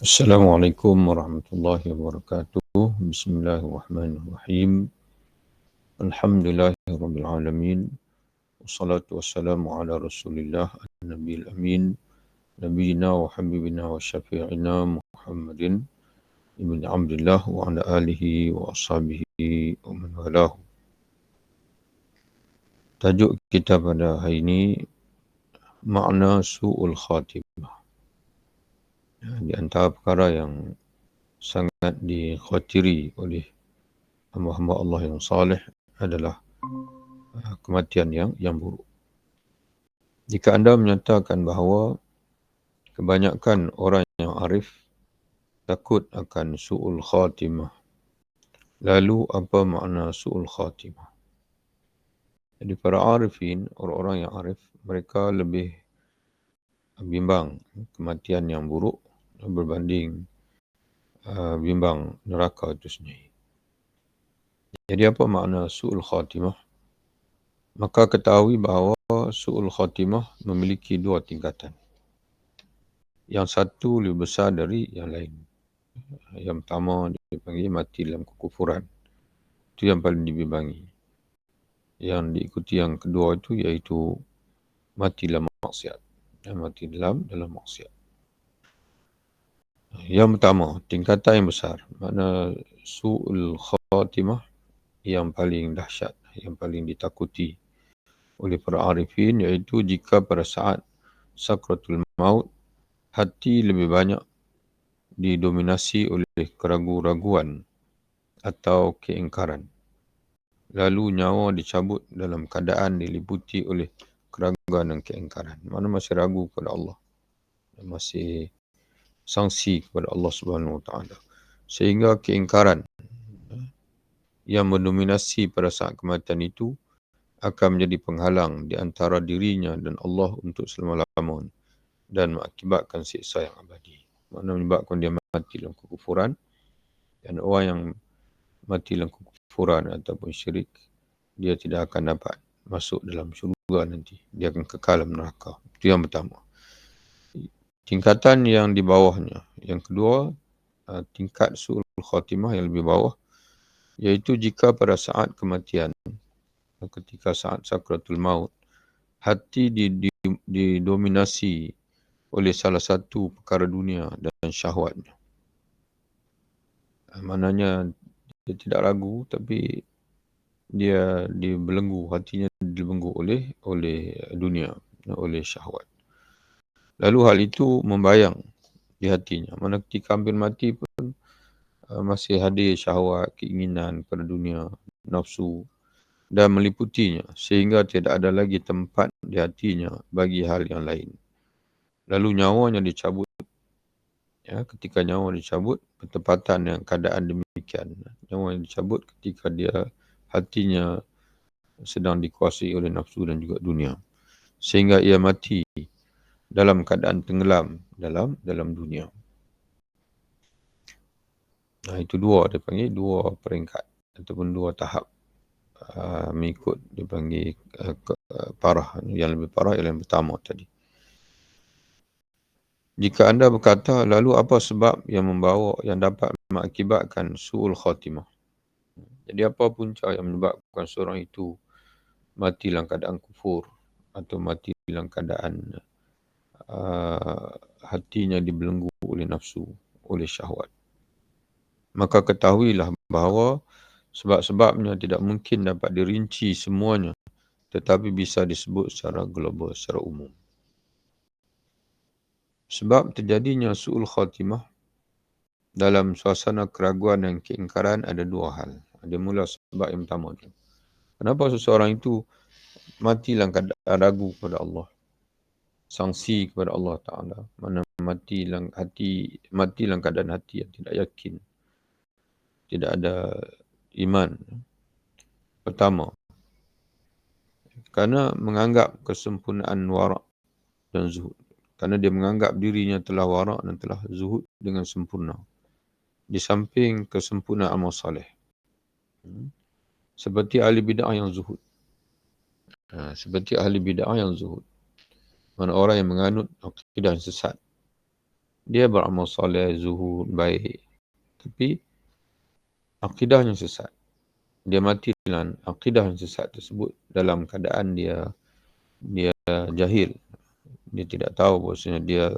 Assalamualaikum warahmatullahi wabarakatuh. Bismillahirrahmanirrahim. Alhamdulillahirabbil alamin. Wassalatu wassalamu ala Rasulillah an-nabiyil amin. Nabiyina wa habibina wa syafi'ina Muhammadin ibn Abdullah wa ala alihi wa ashabihi wa man walahu. Tajuk kita pada hari ini makna su'ul khatimah. Di antara perkara yang sangat dikhawatiri oleh hamba-hamba Allah yang saleh adalah kematian yang buruk. Jika anda menyatakan bahawa kebanyakan orang yang arif takut akan su'ul khatimah, lalu apa makna su'ul khatimah? Jadi para arifin, orang-orang yang arif, mereka lebih bimbang kematian yang buruk berbanding bimbang neraka itu sendiri. Jadi apa makna su'ul khatimah? Maka ketahui bahawa su'ul khatimah memiliki dua tingkatan. Yang satu lebih besar dari yang lain. Yang pertama dipanggil mati dalam kekufuran. Itu yang paling dibimbangi. Yang diikuti yang kedua itu iaitu mati dalam maksiat. Mati dalam maksiat. Yang pertama, tingkatan yang besar. Makna su'ul khatimah yang paling dahsyat, yang paling ditakuti oleh para arifin, iaitu jika pada saat sakratul maut, hati lebih banyak didominasi oleh keraguan-raguan atau keingkaran. Lalu nyawa dicabut dalam keadaan diliputi oleh keraguan dan keingkaran. Mana masih ragu kepada Allah. Masih sangsi kepada Allah Subhanahu Wa Taala. Sehingga keingkaran yang mendominasi pada saat kematian itu akan menjadi penghalang di antara dirinya dan Allah untuk selama-lamanya dan mengakibatkan siksa yang abadi. Mana menyebabkan dia mati dalam kekufuran, dan orang yang mati dalam kekufuran ataupun syirik, dia tidak akan dapat masuk dalam syurga nanti. Dia akan kekal dalam neraka. Itu yang pertama. Tingkatan yang di bawahnya. Yang kedua, tingkat su'ul khatimah yang lebih bawah, iaitu jika pada saat kematian, ketika saat sakratul maut, hati didominasi oleh salah satu perkara dunia dan syahwatnya. Maknanya dia tidak ragu, tapi dia dibelenggu, hatinya dibelenggu oleh dunia, oleh syahwat. Lalu hal itu membayang di hatinya. Mana ketika hampir mati pun masih hadir syahwat, keinginan pada dunia, nafsu dan meliputinya, sehingga tidak ada lagi tempat di hatinya bagi hal yang lain. Lalu nyawanya dicabut. Ketika nyawa dicabut, bertepatan dengan keadaan demikian. Nyawa dicabut ketika hatinya sedang dikuasai oleh nafsu dan juga dunia. Sehingga ia mati dalam keadaan tenggelam dalam dunia. Itu dia panggil dua peringkat ataupun dua tahap. Mengikut dipanggil parah. Yang lebih parah ialah yang pertama tadi. Jika anda berkata, lalu apa sebab yang dapat mengakibatkan su'ul khatimah? Jadi apa punca yang menyebabkan seorang itu mati dalam keadaan kufur atau mati dalam keadaan hatinya dibelenggu oleh nafsu, oleh syahwat? Maka ketahuilah bahawa sebab-sebabnya tidak mungkin dapat dirinci semuanya, tetapi bisa disebut secara global, secara umum. Sebab terjadinya su'ul khatimah dalam suasana keraguan dan keingkaran ada dua hal. Ada mula sebab yang pertama tu. Kenapa seseorang itu mati dalam keadaan ragu kepada Allah, sangsi kepada Allah Ta'ala, mana mati dalam keadaan hati yang tidak yakin, tidak ada iman. Pertama, kerana menganggap kesempurnaan warak dan zuhud. Kerana dia menganggap dirinya telah warak dan telah zuhud dengan sempurna, di samping kesempurnaan amal saleh. Seperti ahli bid'ah yang zuhud. Mana orang yang menganut akidah yang sesat, Dia beramal soleh, zuhud, baik. Tapi akidahnya sesat. Dia mati dengan akidah yang sesat tersebut dalam keadaan dia jahil. Dia tidak tahu bahawasanya dia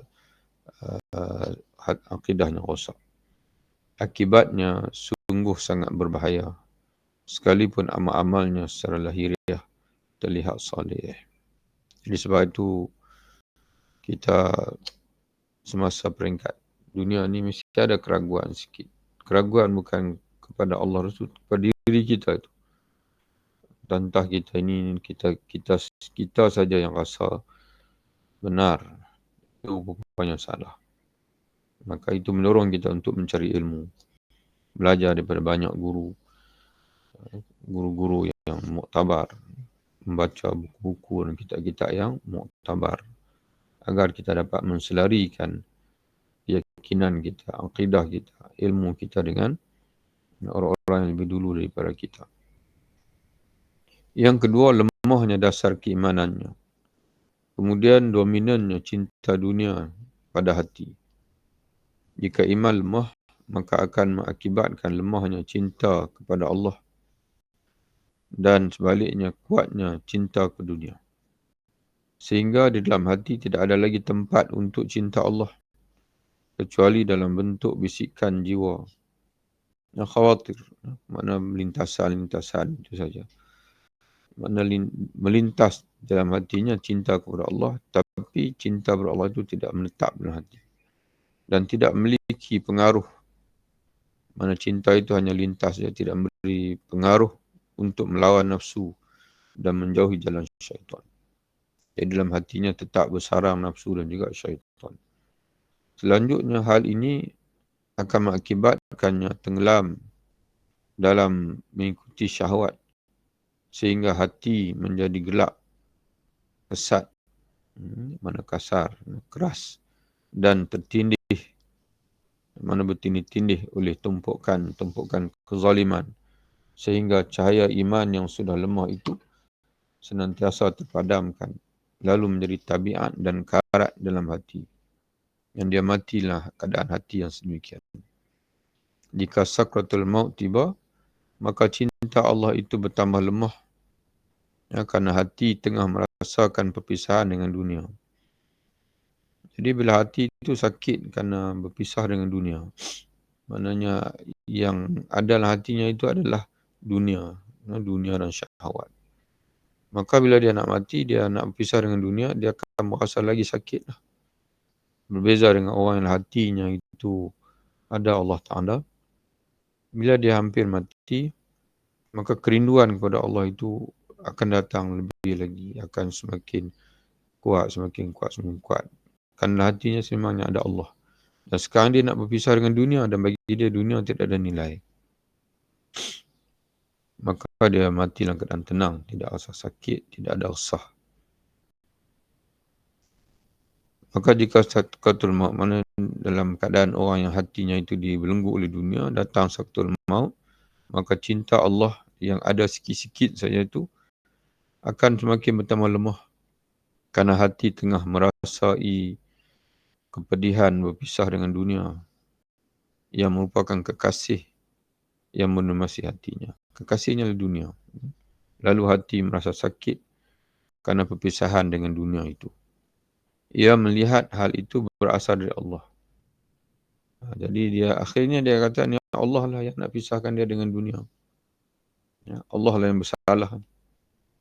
akidahnya rosak. Akibatnya sungguh sangat berbahaya. Sekalipun amal-amalnya secara lahiriah terlihat soleh. Jadi sebab itu kita semasa peringkat dunia ni mesti ada keraguan sikit. Keraguan bukan kepada Allah Rasul, kepada diri kita itu. Tentang kita ini, kita saja yang rasa benar. Itu rupanya salah. Maka itu mendorong kita untuk mencari ilmu. Belajar daripada banyak guru-guru yang muktabar. Membaca buku-buku dan kitab-kitab yang muktabar. Agar kita dapat menselarikan keyakinan kita, akidah kita, ilmu kita dengan orang-orang yang lebih dulu daripada kita. Yang kedua, lemahnya dasar keimanannya. Kemudian dominannya cinta dunia pada hati. Jika iman lemah, maka akan mengakibatkan lemahnya cinta kepada Allah. Dan sebaliknya kuatnya cinta ke dunia. Sehingga di dalam hati tidak ada lagi tempat untuk cinta Allah. Kecuali dalam bentuk bisikan jiwa. Yang khawatir. Makna lintasan-lintasan itu saja. Makna melintas dalam hatinya cinta kepada Allah, tapi cinta kepada Allah itu tidak menetap dalam hati dan tidak memiliki pengaruh. Mana cinta itu hanya lintas, dia tidak memberi pengaruh untuk melawan nafsu dan menjauhi jalan syaitan. Jadi dalam hatinya tetap bersarang nafsu dan juga syaitan. Selanjutnya hal ini akan mengakibatkannya tenggelam dalam mengikuti syahwat sehingga hati menjadi gelap, kesat, mana kasar, keras dan tertindih, mana bertindih-tindih oleh tumpukan kezaliman sehingga cahaya iman yang sudah lemah itu senantiasa terpadamkan lalu menjadi tabiat dan karat dalam hati. Yang dia matilah keadaan hati yang sedemikian. Jika sakratul maut tiba, maka cinta Allah itu bertambah lemah. Ya, kerana hati tengah merasakan perpisahan dengan dunia. Jadi bila hati itu sakit kerana berpisah dengan dunia, maknanya yang ada dalam hatinya itu adalah dunia dan syahwat. Maka bila dia nak mati, dia nak berpisah dengan dunia, dia akan merasa lagi sakit. Berbeza dengan orang yang hatinya itu ada Allah Ta'ala. Bila dia hampir mati, maka kerinduan kepada Allah itu akan datang lebih lagi, akan semakin kuat. Kerana hatinya sememangnya ada Allah. Dan sekarang dia nak berpisah dengan dunia dan bagi dia dunia tidak ada nilai. Maka dia mati dalam keadaan tenang, tidak rasa sakit, tidak ada resah. Maka jika sakratul maut, mana dalam keadaan orang yang hatinya itu dibelenggu oleh dunia, datang sakratul maut, maka cinta Allah yang ada sikit-sikit saja itu akan semakin bertambah lemah. Kerana hati tengah merasai kepedihan berpisah dengan dunia yang merupakan kekasih yang menemasi hatinya. Kekasihnya adalah dunia. Lalu hati merasa sakit kerana perpisahan dengan dunia itu. Ia melihat hal itu berasal dari Allah. Jadi akhirnya dia kata, ni Allah lah yang nak pisahkan dia dengan dunia. Ya, Allah lah yang bersalah.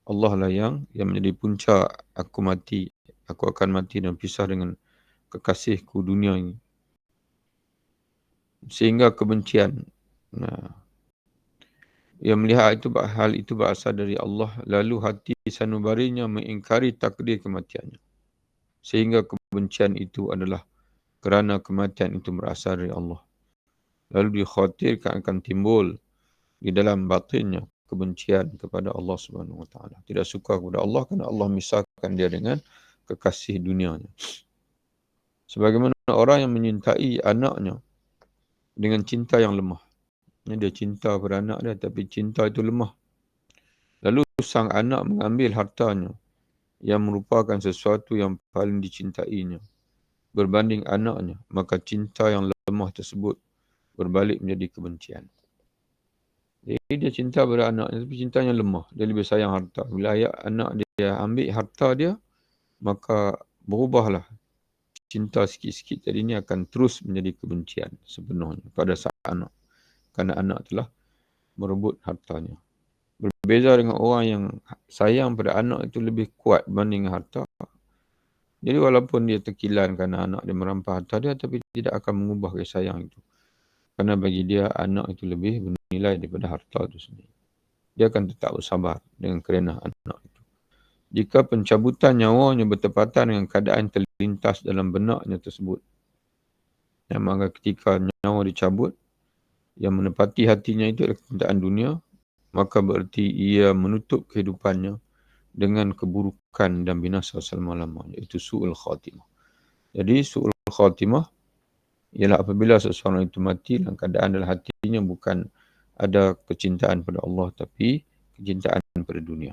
Allah lah yang menjadi punca aku mati. Aku akan mati dan pisah dengan kekasihku dunia ini. Sehingga kebencian. Ia melihat hal itu berasal dari Allah. Lalu hati sanubarinya mengingkari takdir kematiannya. Sehingga kebencian itu adalah kerana kematian itu berasal dari Allah. Lalu dikhawatirkan akan timbul di dalam batinnya kebencian kepada Allah Subhanahu Wa Taala. Tidak suka kepada Allah kerana Allah misahkan dia dengan kekasih dunianya. Sebagaimana orang yang menyintai anaknya dengan cinta yang lemah. Dia cinta kepada anak dia tapi cinta itu lemah. Lalu sang anak mengambil hartanya yang merupakan sesuatu yang paling dicintainya. berbanding anaknya, maka cinta yang lemah tersebut berbalik menjadi kebencian. Jadi dia cinta pada anaknya, tapi cintanya lemah. Dia lebih sayang harta. Bila anak dia ambil harta dia, maka berubahlah cinta sikit-sikit tadi ini akan terus menjadi kebencian sepenuhnya pada saat anak. Kerana anak telah merebut hartanya. Berbeza dengan orang yang sayang pada anak itu lebih kuat berbanding harta. Jadi walaupun dia terkilan kerana anak dia merampas harta dia, tapi tidak akan mengubah kasih sayang itu. Kerana bagi dia anak itu lebih bernilai daripada harta itu sendiri. Dia akan tetap bersabar dengan kerana anak itu. Jika pencabutan nyawanya bertepatan dengan keadaan terlintas dalam benaknya tersebut, maka ketika nyawa dicabut, yang menepati hatinya itu adalah kecintaan dunia, maka bererti ia menutup kehidupannya dengan keburukan dan binasa selama-lamanya, iaitu su'ul khatimah. Jadi su'ul khatimah ialah apabila seseorang itu mati dalam keadaan dalam hatinya bukan ada kecintaan pada Allah, tapi kecintaan pada dunia.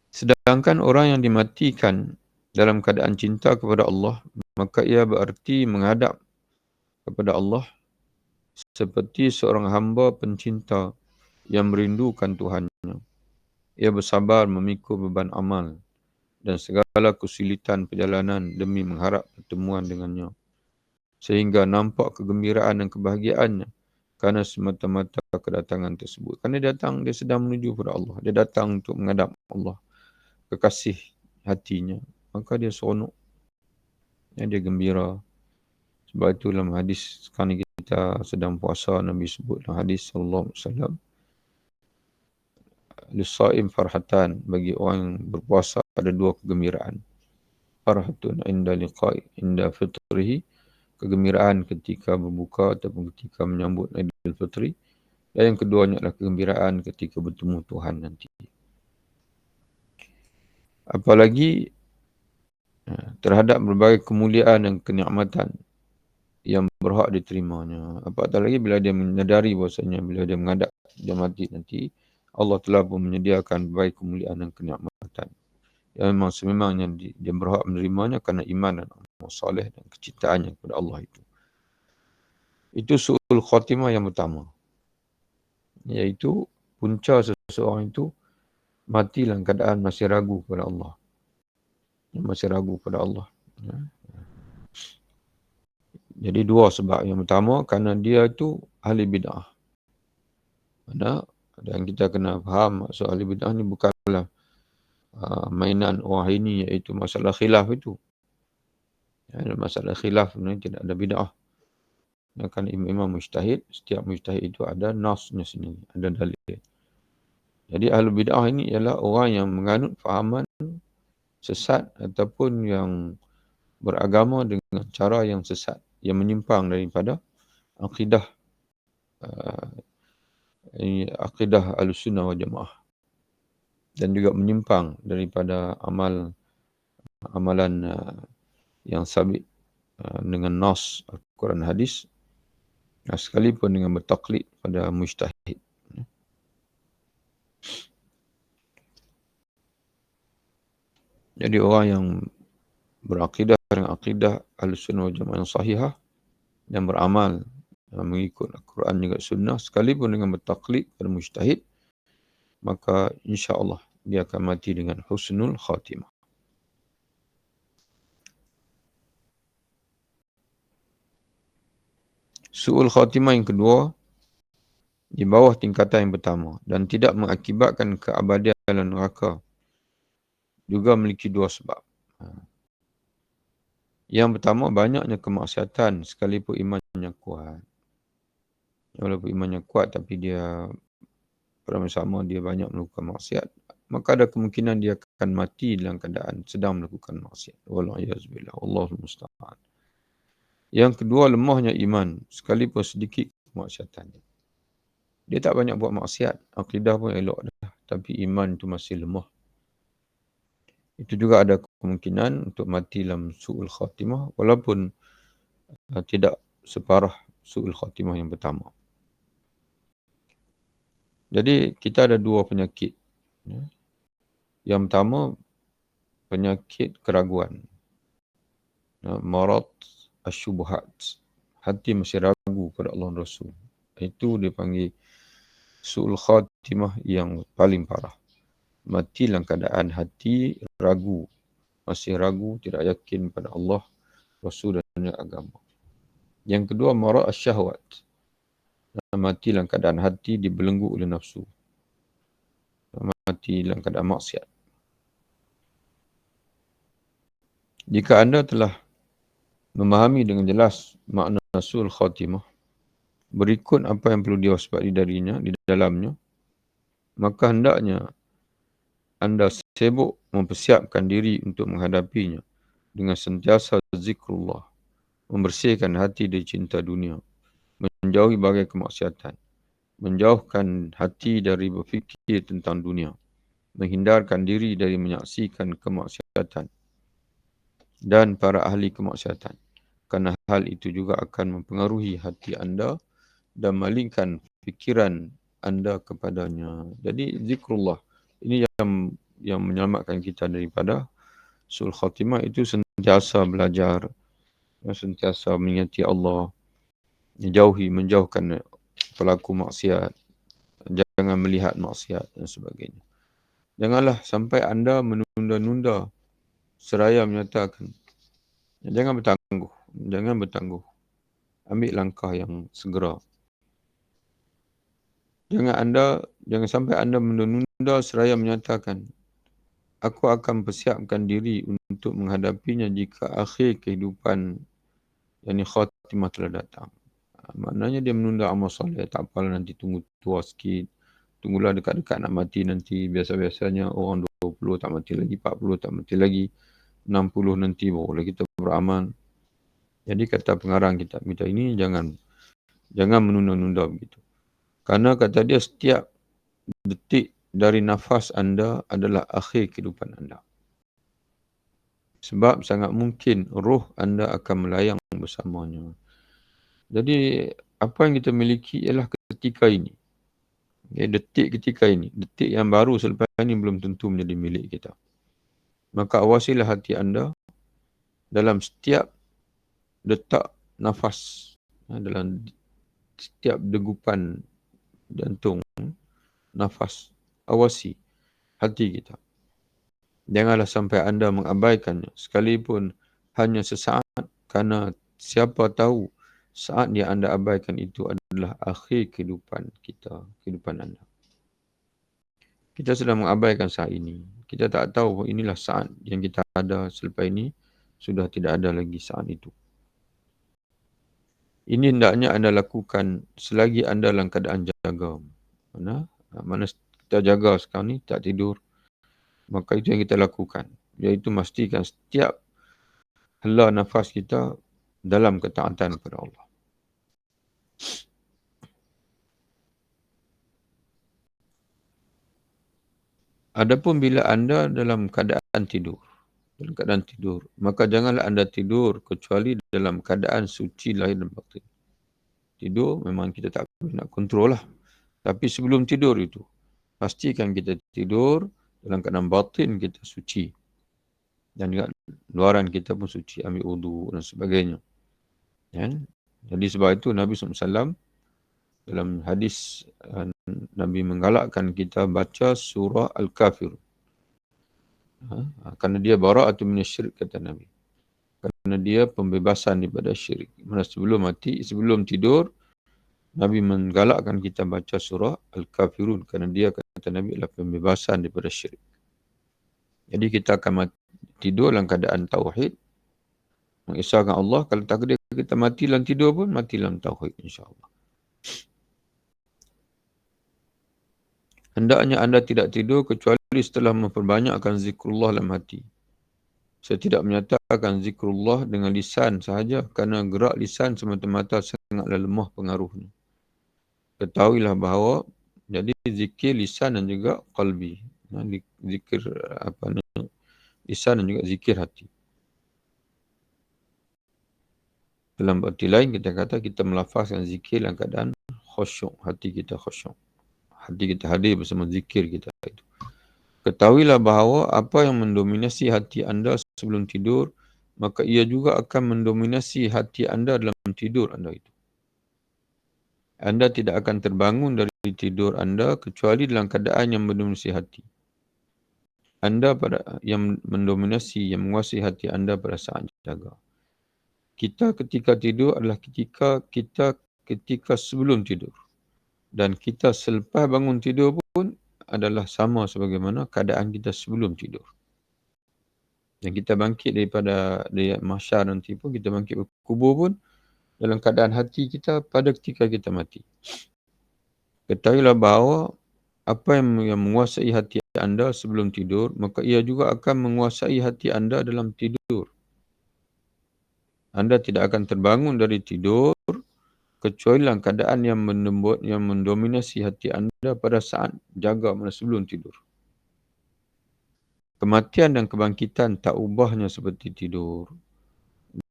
Sedangkan orang yang dimatikan dalam keadaan cinta kepada Allah, maka ia berarti menghadap kepada Allah seperti seorang hamba pencinta yang merindukan Tuhannya. Ia bersabar memikul beban amal dan segala kesulitan perjalanan demi mengharap pertemuan dengannya. Sehingga nampak kegembiraan dan kebahagiaannya kerana semata-mata kedatangan tersebut. Kerana dia sedang menuju kepada Allah. Dia datang untuk menghadap Allah, kekasih hatinya. Maka dia seronok. Dia gembira. Sebab itu dalam hadis sekarang kita sedang puasa, Nabi sebut dalam hadis sallallahu alaihi wasallam, Lis-sa'im farhatan, bagi orang yang berpuasa ada dua kegembiraan. Farhatun inda liqa'i inda fitrihi, kegembiraan ketika berbuka ataupun ketika menyambut Idul Fitri. Dan yang keduanya adalah kegembiraan ketika bertemu Tuhan nanti. Apalagi terhadap berbagai kemuliaan dan kenikmatan yang berhak diterimanya. Apatah lagi bila dia menyadari bahasanya bila dia menghadap dia mati nanti, Allah telah pun menyediakan berbagai kemuliaan dan kenikmatan. Yang memang sememangnya dia berhak menerimanya kerana iman dan amal soleh dan kecintaannya kepada Allah itu. Itu su'ul khatimah yang pertama. Iaitu punca seseorang itu mati dalam keadaan masih ragu kepada Allah. Masih ragu kepada Allah. Jadi dua sebab. Yang pertama kerana dia itu ahli bid'ah. Dan kita kena faham maksud ahli bid'ah ni bukanlah mainan orang hari ni, iaitu masalah khilaf itu. Masalah khilaf ni tidak ada bid'ah. Kan imam mujtahid, setiap mujtahid itu ada nasnya sendiri, ada dalil. Jadi ahli bid'ah ini ialah orang yang menganut fahaman sesat ataupun yang beragama dengan cara yang sesat, yang menyimpang daripada akidah akidah Ahlussunnah wal Jamaah, dan juga menyimpang daripada amalan yang sabit dengan nas Al-Quran hadis, sekalipun dengan bertaklid pada mujtahid. Jadi orang yang berakidah dengan akidah Ahlussunnah wal Jamaah yang sahihah dan beramal mengikut Al-Quran juga sunnah, sekalipun dengan bertaklid pada mujtahid, maka insya-Allah dia akan mati dengan husnul khatimah. Su'ul khatimah yang kedua di bawah tingkatan yang pertama dan tidak mengakibatkan keabadian dalam neraka, juga memiliki dua sebab. Yang pertama, banyaknya kemaksiatan sekalipun imannya kuat. Walaupun imannya kuat tapi dia pada masa sama dia banyak melakukan maksiat, maka ada kemungkinan dia akan mati dalam keadaan sedang melakukan maksiat. Wallahualam, Allahul musta'an. Yang kedua, lemahnya iman sekalipun sedikit kemaksiatan. Dia tak banyak buat maksiat, akidah pun elok dah, tapi iman itu masih lemah. Itu juga ada kemungkinan untuk mati dalam su'ul khatimah walaupun tidak separah su'ul khatimah yang pertama. Jadi kita ada dua penyakit. Yang pertama, penyakit keraguan, marad asyubuhat, hati masih ragu pada Allah dan Rasul. Itu dipanggil su'ul khatimah yang paling parah. Mati dalam keadaan hati ragu, masih ragu, tidak yakin pada Allah, Rasul dan agama. Yang kedua, marad asyahwat, mati dalam keadaan hati dibelenggu oleh nafsu, mati dalam keadaan maksiat. Jika anda telah memahami dengan jelas makna su'ul khatimah, berikut apa yang perlu diwaspadai darinya di dalamnya, maka hendaknya anda sibuk mempersiapkan diri untuk menghadapinya dengan sentiasa zikrullah, membersihkan hati dari cinta dunia, menjauhi bagai kemaksiatan, menjauhkan hati dari berfikir tentang dunia, menghindarkan diri dari menyaksikan kemaksiatan dan para ahli kemaksiatan. Kerana hal itu juga akan mempengaruhi hati anda dan malingkan fikiran anda kepadanya. Jadi zikrullah ini yang menyelamatkan kita daripada su'ul khatimah, itu sentiasa belajar, sentiasa mengingati Allah, menjauhkan pelaku maksiat, jangan melihat maksiat dan sebagainya. Janganlah sampai anda menunda-nunda seraya menyatakan, jangan bertangguh, ambil langkah yang segera. Jangan sampai anda menunda seraya menyatakan, aku akan persiapkan diri untuk menghadapinya jika akhir kehidupan, yakni khatimah telah datang. Maknanya dia menunda amal soleh, tak apalah nanti tunggu tua sikit, tunggulah dekat-dekat nak mati nanti. Biasa-biasanya orang 20 tak mati lagi, 40 tak mati lagi, 60 nanti barulah kita beramal. Jadi kata pengarang kitab kita ini, jangan menunda-nunda begitu. Kerana kata dia, setiap detik dari nafas anda adalah akhir kehidupan anda. Sebab sangat mungkin roh anda akan melayang bersamanya. Jadi apa yang kita miliki ialah ketika ini. Detik ketika ini. Detik yang baru selepas ini belum tentu menjadi milik kita. Maka awasilah hati anda dalam setiap detak nafas, dalam setiap degupan jantung, nafas. Awasi hati kita. Janganlah sampai anda mengabaikannya sekalipun hanya sesaat, kerana siapa tahu saat yang anda abaikan itu adalah akhir kehidupan kita, kehidupan anda. Kita sedang mengabaikan saat ini. Kita tak tahu inilah saat yang kita ada, selepas ini sudah tidak ada lagi saat itu. Ini hendaknya anda lakukan selagi anda dalam keadaan jaga. Mana kita jaga sekarang ni, tak tidur. Maka itu yang kita lakukan. Iaitu memastikan setiap hela nafas kita dalam ketaatan kepada Allah. Adapun bila anda dalam keadaan tidur, maka janganlah anda tidur kecuali dalam keadaan suci lahir dan batin. Tidur memang kita tak boleh nak kontrol lah. Tapi sebelum tidur itu, pastikan kita tidur dalam keadaan batin kita suci. Dan juga luaran kita pun suci, ambil wudu dan sebagainya. Jadi sebab itu Nabi SAW dalam hadis, Nabi menggalakkan kita baca surah Al-Kafir. Kerana dia bara'atun minasyirik, kata Nabi. Kerana dia pembebasan daripada syirik. Mana sebelum mati, sebelum tidur, Nabi menggalakkan kita baca surah Al-Kafirun. Kerana dia, kata Nabi, adalah pembebasan daripada syirik. Jadi kita akan tidur dalam keadaan tauhid, mengesahkan Allah. Kalau takdir kita mati dalam tidur pun, mati dalam tauhid, insyaAllah. Hendaknya anda tidak tidur kecuali setelah memperbanyakkan zikrullah dalam hati. Saya tidak menyatakan zikrullah dengan lisan sahaja, kerana gerak lisan semata-mata sangatlah lemah pengaruhnya. Ketahuilah bahawa jadi zikir lisan dan juga qalbi. Zikir lisan dan juga zikir hati. Dalam arti lain kita kata kita melafazkan zikir dalam keadaan khusyuk, hati kita khusyuk. Hati kita hadir bersama zikir kita itu. Ketahuilah bahawa apa yang mendominasi hati anda sebelum tidur, maka ia juga akan mendominasi hati anda dalam tidur anda itu. Anda tidak akan terbangun dari tidur anda kecuali dalam keadaan yang mendominasi hati. Anda yang mendominasi, yang menguasai hati anda pada saat jaga. Kita ketika tidur adalah ketika sebelum tidur. Dan kita selepas bangun tidur pun adalah sama sebagaimana keadaan kita sebelum tidur. Dan kita bangkit dari mahsyar nanti pun, kita bangkit kubur pun dalam keadaan hati kita pada ketika kita mati. Ketahuilah bahawa apa yang menguasai hati anda sebelum tidur, maka ia juga akan menguasai hati anda dalam tidur. Anda tidak akan terbangun dari tidur kecuali dalam keadaan yang mendominasi hati anda pada saat jaga sebelum tidur. Kematian dan kebangkitan tak ubahnya seperti tidur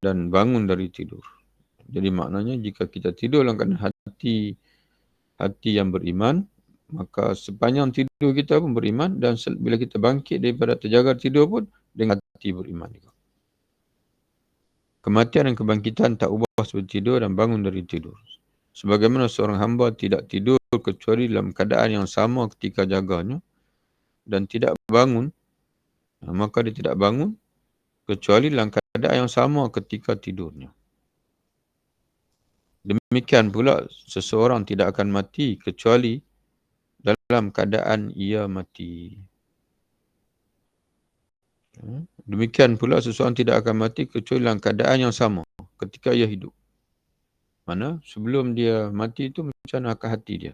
dan bangun dari tidur. Jadi maknanya jika kita tidur dalam keadaan hati yang beriman, maka sepanjang tidur kita pun beriman, dan bila kita bangkit daripada terjaga tidur pun dengan hati beriman juga. Kematian dan kebangkitan tak ubah seperti tidur dan bangun dari tidur. Sebagaimana seorang hamba tidak tidur kecuali dalam keadaan yang sama ketika jaganya dan tidak bangun, maka dia tidak bangun kecuali dalam keadaan yang sama ketika tidurnya. Demikian pula seseorang tidak akan mati kecuali dalam keadaan ia mati. Demikian pula seseorang tidak akan mati kecuali dalam keadaan yang sama ketika ia hidup. Mana sebelum dia mati itu macam mana hati dia.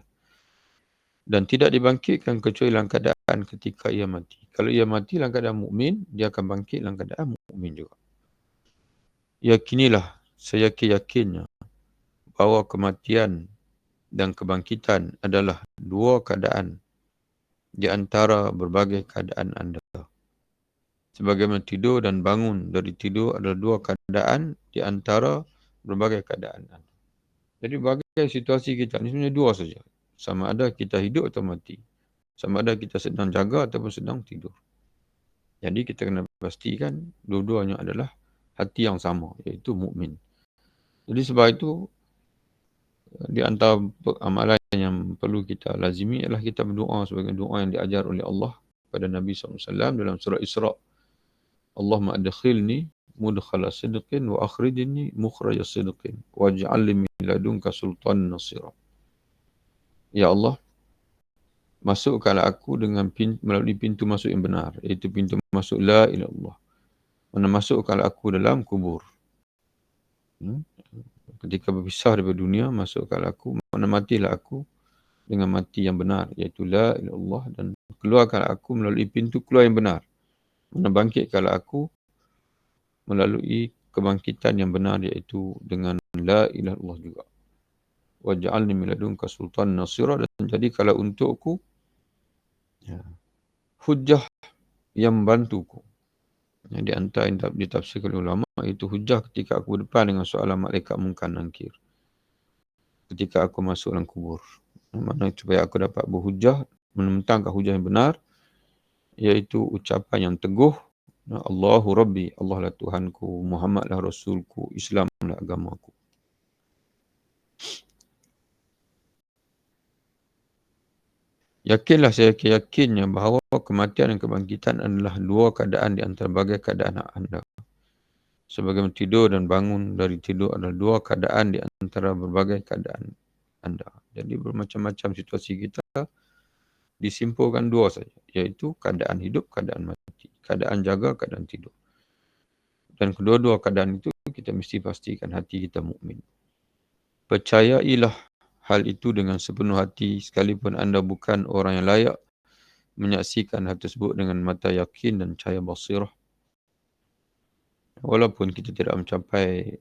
Dan tidak dibangkitkan kecuali dalam keadaan ketika ia mati. Kalau ia mati dalam keadaan mukmin, dia akan bangkit dalam keadaan mukmin juga. Yakinilah, seyakin-yakinnya bahawa kematian dan kebangkitan adalah dua keadaan di antara berbagai keadaan anda. Sebagaimana tidur dan bangun dari tidur adalah dua keadaan di antara berbagai keadaan anda. Jadi berbagai situasi kita ni sebenarnya dua saja. Sama ada kita hidup atau mati. Sama ada kita sedang jaga ataupun sedang tidur. Jadi kita kena pastikan dua-duanya adalah hati yang sama, iaitu mukmin. Jadi sebab itu di antara amalan yang perlu kita lazimi adalah kita berdoa sebagai doa yang diajar oleh Allah pada Nabi SAW dalam surah Isra. Allahumma adkhilni mudkhala sidqin wa akhrijni mukhraja sidqin waj'al li min ladunka sultanan nasira. Ya Allah, masukkanlah aku melalui pintu masuk yang benar, iaitu pintu masuk la ilaha illallah. Mana masukkanlah aku dalam kubur. Ketika berpisah daripada dunia, masukkanlah aku, mana matilah aku dengan mati yang benar, iaitu la ilaha illallah, dan keluarkanlah aku melalui pintu keluar yang benar. Mana bangkitkanlah aku melalui kebangkitan yang benar, iaitu dengan la ilaha illallah juga. Waj'alni min ladunka sultanan nasira, dan jadi kalau untukku hujjah yang membantuku. Di antara yang ditafsirkan ulama, itu hujjah ketika aku berdepan dengan soalan malaikat Munkar Nakir. Ketika aku masuk dalam kubur. Maknanya supaya aku dapat berhujjah, menentangkan hujjah yang benar, iaitu ucapan yang teguh, Allahu Rabbi, Allah lah Tuhanku, Muhammad lah Rasulku, Islam lah agamaku. Yakinlah saya yakinnya bahawa kematian dan kebangkitan adalah dua keadaan di antara berbagai keadaan anda. Sebagaimana tidur dan bangun dari tidur adalah dua keadaan di antara berbagai keadaan anda. Jadi bermacam-macam situasi kita disimpulkan dua saja, iaitu keadaan hidup, keadaan mati. Keadaan jaga, keadaan tidur. Dan kedua-dua keadaan itu kita mesti pastikan hati kita mukmin. Percayailah hal itu dengan sepenuh hati sekalipun anda bukan orang yang layak menyaksikan hal tersebut dengan mata yakin dan cahaya basirah. Walaupun kita tidak mencapai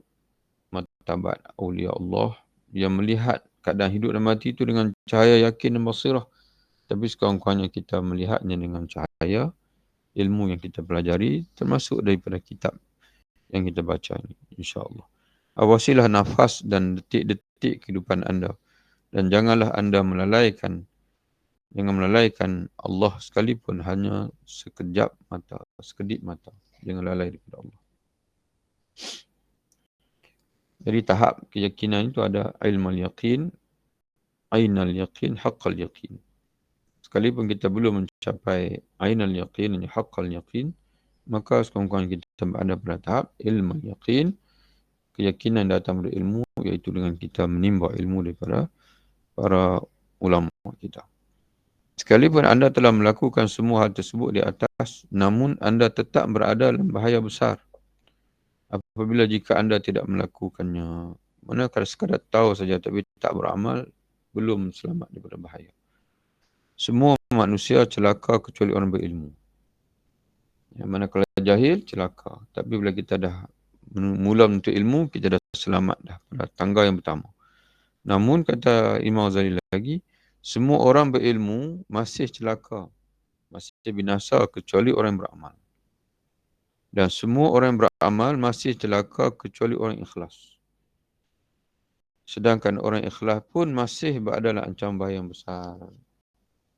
martabat awliya Allah yang melihat keadaan hidup dan mati itu dengan cahaya yakin dan basirah, tapi sekurang-kurangnya kita melihatnya dengan cahaya ilmu yang kita pelajari, termasuk daripada kitab yang kita baca ini, insya-Allah. Awasilah nafas dan detik-detik kehidupan anda, dan janganlah anda melalaikan Jangan melalaikan Allah sekalipun hanya sekejap mata, sekedip mata. Jangan lalai daripada Allah. Jadi tahap keyakinan itu ada ilmu yaqin, ainal yaqin, haqqal yaqin. Sekalipun kita belum mencapai ainal yaqin, haqqal yaqin, maka sekurang-kurangnya kita berada pada tahap ilmu yaqin, keyakinan datang dari ilmu, iaitu dengan kita menimba ilmu daripada para ulama kita. Sekalipun anda telah melakukan semua hal tersebut di atas, namun anda tetap berada dalam bahaya besar. Apabila jika anda tidak melakukannya, mana kalau sekadar tahu saja tapi tak beramal, belum selamat daripada bahaya. Semua manusia celaka kecuali orang berilmu. Yang mana kalau jahil, celaka. Tapi bila kita dah mula untuk ilmu, kita dah selamat dah pada tangga yang pertama. Namun kata Imam Ghazali lagi, semua orang berilmu masih celaka, masih binasa kecuali orang yang beramal. Dan semua orang yang beramal masih celaka kecuali orang yang ikhlas. Sedangkan orang ikhlas pun masih berada dalam ancaman bahaya yang besar.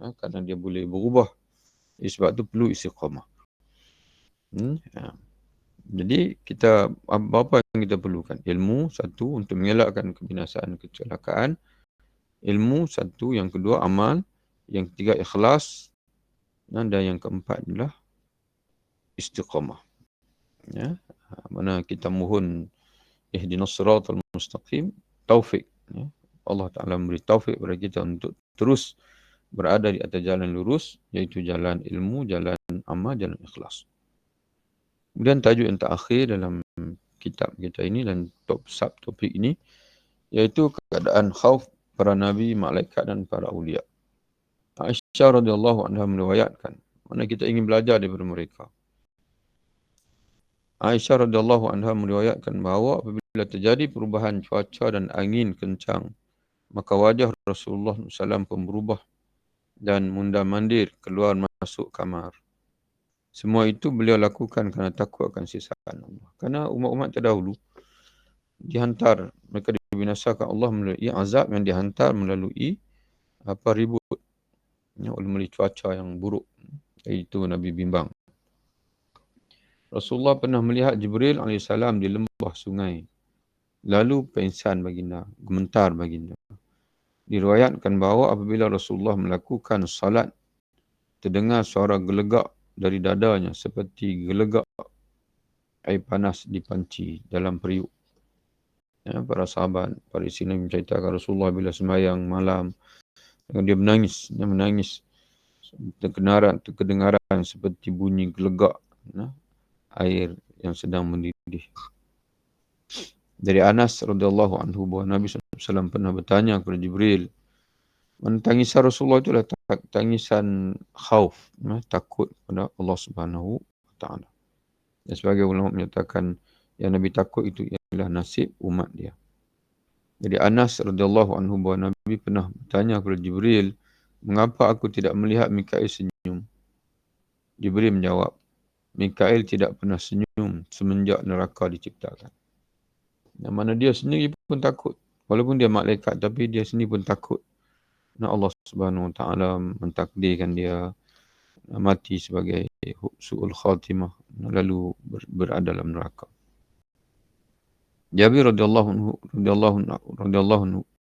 Kerana dia boleh berubah. Sebab tu perlu istiqamah. Jadi kita apa yang kita perlukan? Ilmu satu untuk mengelakkan kebinasaan kecelakaan. Ilmu satu, yang kedua amal, yang ketiga ikhlas, dan yang keempat adalah istiqamah. Ya, mana kita mohon ihdinas siratal mustaqim, taufik. Ya. Allah Ta'ala memberi taufik kepada kita untuk terus berada di atas jalan lurus, iaitu jalan ilmu, jalan amal, jalan ikhlas. Kemudian tajuk yang terakhir dalam kitab kita ini dan subtopik ini, iaitu keadaan khauf para nabi, malaikat dan para awliya. Aisyah radhiyallahu anha meriwayatkan, mana kita ingin belajar daripada mereka. Aisyah radhiyallahu anha meriwayatkan bahawa apabila terjadi perubahan cuaca dan angin kencang, maka wajah Rasulullah SAW pun berubah dan mundar-mandir keluar masuk kamar. Semua itu beliau lakukan kerana takut akan siksaan Allah. Kerana umat-umat terdahulu dihantar, mereka dibinasakan Allah melalui azab yang dihantar melalui ribut oleh cuaca yang buruk, iaitu Nabi bimbang. Rasulullah pernah melihat Jibril AS di lembah sungai. Lalu pingsan baginda, gemetar baginda. Diriwayatkan bahawa apabila Rasulullah melakukan salat, terdengar suara gelegak dari dadanya seperti gelegak air panas di panci dalam periuk. Ya, para sahabat, para isteri menceritakan Rasulullah bila sembahyang malam, dia menangis, terkedengaran seperti bunyi gelegak air yang sedang mendidih. Dari Anas radhiyallahu anhu bahawa Nabi SAW pernah bertanya kepada Jibril, tangisan Rasulullah itulah tangisan khauf, takut kepada Allah Subhanahu Wa Taala. Dan sebagai ulama menyatakan yang Nabi takut itu ialah nasib umat dia. Jadi Anas radhiyallahu anhu bahawa Nabi pernah bertanya kepada Jibril, mengapa aku tidak melihat Mikail senyum? Jibril menjawab, Mikail tidak pernah senyum semenjak neraka diciptakan. Yang mana dia sendiri pun takut. Walaupun dia malaikat, tapi dia sendiri pun takut. Allah Subhanahu Wa Taala mentakdirkan dia mati sebagai su'ul khatimah, lalu berada dalam neraka. Jabir radhiyallahu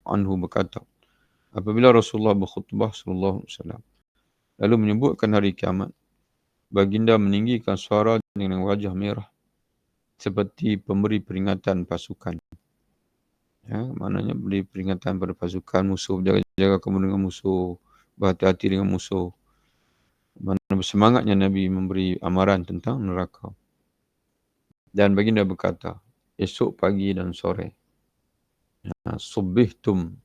anhu berkata, apabila Rasulullah berkhutbah sallallahu alaihi wasallam lalu menyebutkan hari kiamat, baginda meninggikan suara dengan wajah merah seperti pemberi peringatan pasukan. Ya, maknanya beri peringatan pada pasukan musuh, jaga-jaga kamu dengan musuh, berhati-hati dengan musuh. Mana bersemangatnya Nabi memberi amaran tentang neraka. Dan baginda berkata, esok pagi dan sore, subbihtum,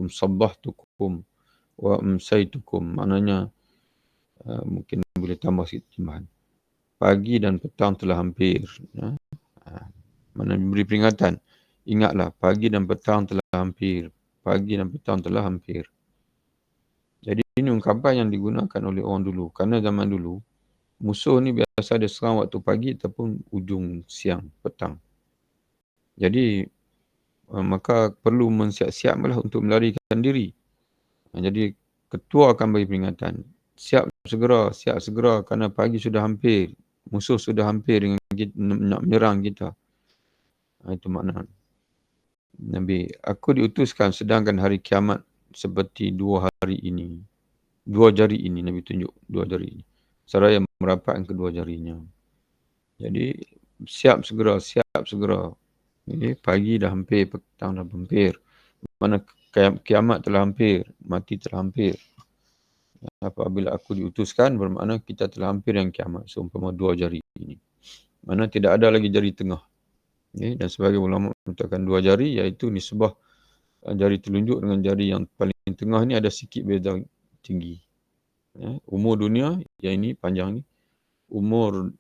sabbahtukum wa amsaytukum. Maknanya mungkin boleh tambah sikit tambahan. Pagi dan petang telah hampir. Mana memberi peringatan. Ingatlah, pagi dan petang telah hampir. Pagi dan petang telah hampir. Jadi ini ungkapan yang digunakan oleh orang dulu. Kerana zaman dulu, musuh ni biasa dia serang waktu pagi ataupun ujung siang, petang. Jadi maka perlu mensiap-siaplah untuk melarikan diri. Jadi ketua akan bagi peringatan. Siap segera kerana pagi sudah hampir. Musuh sudah hampir dengan kita, nak menyerang kita. Itu makna. Nabi, aku diutuskan sedangkan hari kiamat seperti 2 hari ini. 2 jari ini Nabi tunjuk, 2 jari ini. Seraya merapatkan kedua jarinya. Jadi siap segera. Jadi pagi dah hampir, petang dah hampir. Mana kiamat telah hampir, mati telah hampir. Apabila aku diutuskan bermakna kita telah hampir yang kiamat. Seumpama 2 jari ini. Mana tidak ada lagi jari tengah. Dan sebagai ulama mengatakan 2 jari iaitu nisbah jari telunjuk dengan jari yang paling tengah ni ada sikit beza tinggi. Umur dunia yang ini panjang ni. Umur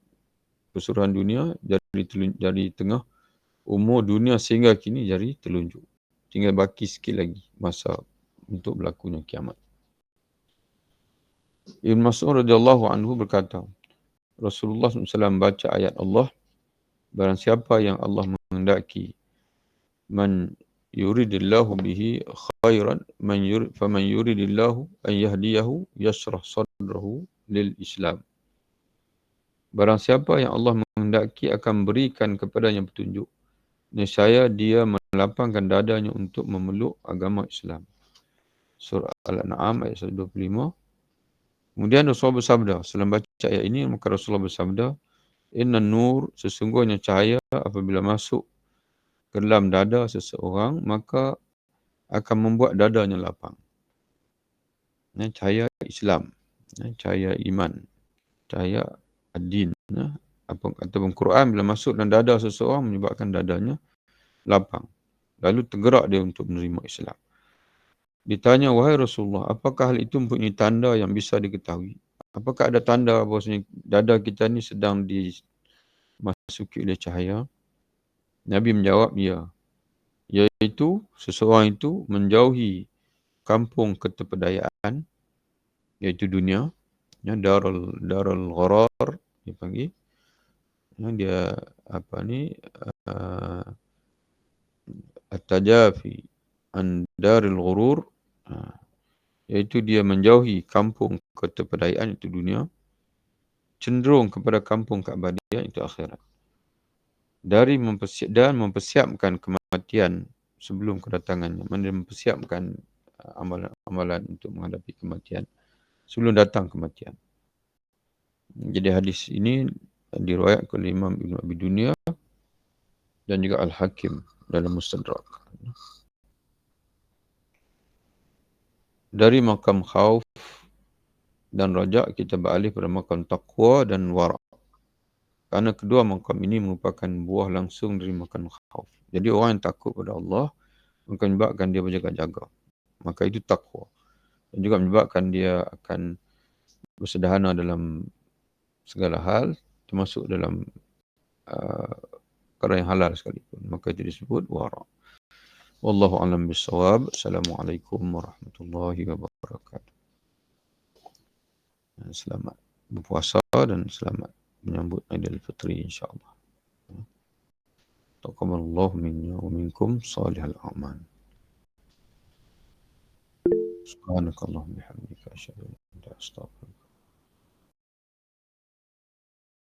keseluruhan dunia jari tengah. Umur dunia sehingga kini jari telunjuk. Tinggal baki sikit lagi masa untuk berlakunya kiamat. Ibn Mas'ud radhiyallahu anhu berkata, Rasulullah SAW baca ayat Allah, barang siapa yang Allah menghendaki, man yuridillahu bihi khairan, faman yuridillahu an yahdiyahu yashrah sadrahu lil Islam. Barang siapa yang Allah menghendaki akan berikan kepadanya petunjuk, nescaya dia melapangkan dadanya untuk memeluk agama Islam. Surah Al-An'am ayat 125. Kemudian Rasulullah bersabda, setelah baca ayat ini, maka Rasulullah bersabda, Inna nur, sesungguhnya cahaya apabila masuk ke dalam dada seseorang, maka akan membuat dadanya lapang. Cahaya Islam, cahaya iman, cahaya ad-din, ataupun Quran bila masuk dalam dada seseorang menyebabkan dadanya lapang. Lalu tergerak dia untuk menerima Islam. Ditanya, wahai Rasulullah, apakah hal itu mempunyai tanda yang bisa diketahui? Apakah ada tanda bahawasanya dada kita ni sedang dimasuki oleh cahaya? Nabi menjawab, ya. Iaitu, seseorang itu menjauhi kampung ketepedayaan, iaitu dunia, darul gharar, dia panggil. Dia, at-tajafi an daril ghurur, iaitu dia menjauhi kampung ketepedayaan itu dunia, cenderung kepada kampung keabadian itu akhirat. Dari mempersiapkan kematian sebelum kedatangannya, mempersiapkan amalan-amalan untuk menghadapi kematian sebelum datang kematian. Jadi hadis ini diriwayatkan oleh Imam Ibn Abi Dunya dan juga Al-Hakim dalam Mustadrak. Dari makam khauf dan rajak kita beralih pada makam taqwa dan wara'. Kerana kedua makam ini merupakan buah langsung dari makam khauf. Jadi orang yang takut pada Allah akan menyebabkan dia berjaga-jaga. Maka itu taqwa. Dan juga menyebabkan dia akan bersederhana dalam segala hal, termasuk dalam perkara yang halal sekalipun. Maka itu disebut wara'. Wallahu a'lam bissawab. Assalamualaikum warahmatullahi wabarakatuh. Selamat berpuasa dan selamat menyambut Aidil Fitri insya-Allah. Taqabbalallahu minna wa minkum salihal a'mal. Subhanakallahumma wa bihamdika asyhadu an la ilaha illa anta astaghfiruka